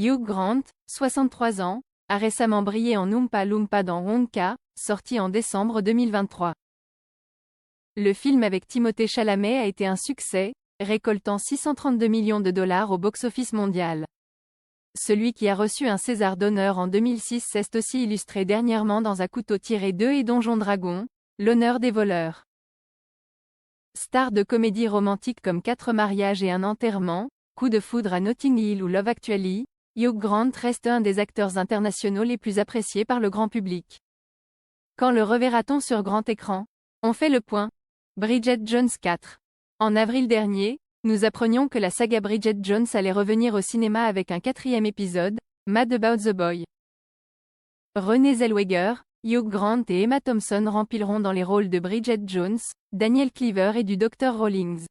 Hugh Grant, 63 ans, a récemment brillé en Oompa Loompa dans Wonka, sorti en décembre 2023. Le film avec Timothée Chalamet a été un succès, récoltant 632 millions de dollars au box-office mondial. Celui qui a reçu un César d'honneur en 2006 s'est aussi illustré dernièrement dans Un couteau tiré 2 et Donjon Dragon, l'honneur des voleurs. Star de comédies romantiques comme 4 mariages et un enterrement, Coup de foudre à Notting Hill ou Love Actually, Hugh Grant reste un des acteurs internationaux les plus appréciés par le grand public. Quand le reverra-t-on sur grand écran? On fait le point. Bridget Jones 4. En avril dernier, nous apprenions que la saga Bridget Jones allait revenir au cinéma avec un 4e épisode, Mad About the Boy. Renée Zellweger, Hugh Grant et Emma Thompson rempliront dans les rôles de Bridget Jones, Daniel Cleaver et du Dr Rawlings.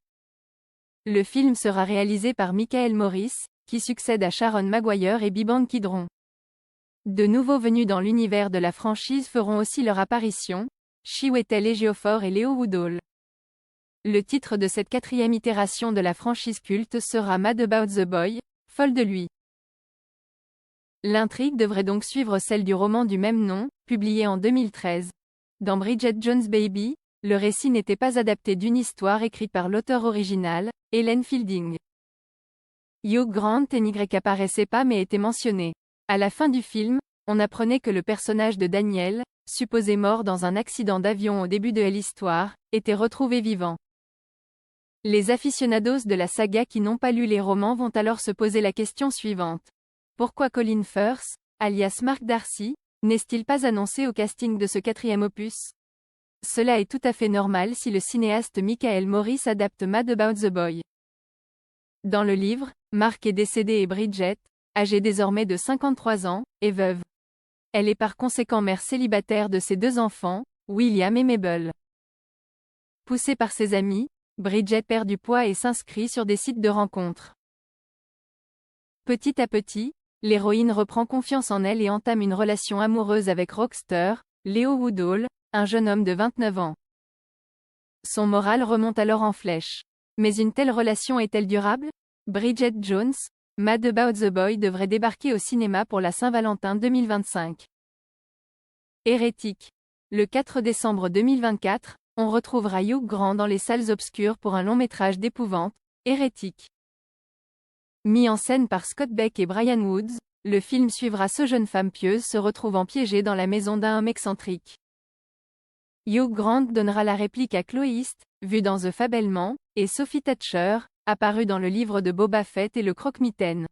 Le film sera réalisé par Michael Morris, qui succède à Sharon Maguire et Biban Kidron. De nouveaux venus dans l'univers de la franchise feront aussi leur apparition, Chiwetel Ejiofor et Leo Woodall. Le titre de cette 4e itération de la franchise culte sera Mad About the Boy, folle de lui. L'intrigue devrait donc suivre celle du roman du même nom, publié en 2013. Dans Bridget Jones' Baby, le récit n'était pas adapté d'une histoire écrite par l'auteur original, Ellen Fielding. Hugh Grant n'y apparaissait pas mais était mentionné. À la fin du film, on apprenait que le personnage de Daniel, supposé mort dans un accident d'avion au début de l'histoire, était retrouvé vivant. Les aficionados de la saga qui n'ont pas lu les romans vont alors se poser la question suivante. Pourquoi Colin Firth, alias Mark Darcy, n'est-il pas annoncé au casting de ce 4e opus? Cela est tout à fait normal si le cinéaste Michael Morris adapte Mad About the Boy. Dans le livre, Mark est décédé et Bridget, âgée désormais de 53 ans, est veuve. Elle est par conséquent mère célibataire de ses 2 enfants, William et Mabel. Poussée par ses amis, Bridget perd du poids et s'inscrit sur des sites de rencontres. Petit à petit, l'héroïne reprend confiance en elle et entame une relation amoureuse avec Rockster, Leo Woodall, un jeune homme de 29 ans. Son moral remonte alors en flèche. Mais une telle relation est-elle durable? Bridget Jones, Mad About the Boy devrait débarquer au cinéma pour la Saint-Valentin 2025. Hérétique. Le 4 décembre 2024, on retrouvera Hugh Grant dans les salles obscures pour un long métrage d'épouvante, Hérétique. Mis en scène par Scott Beck et Brian Woods, le film suivra ce jeune femme pieuse se retrouvant piégée dans la maison d'un homme excentrique. Hugh Grant donnera la réplique à Chloé East, vue dans The Fabelmans, et Sophie Thatcher, apparue dans le livre de Boba Fett et le Croque-Mitaine.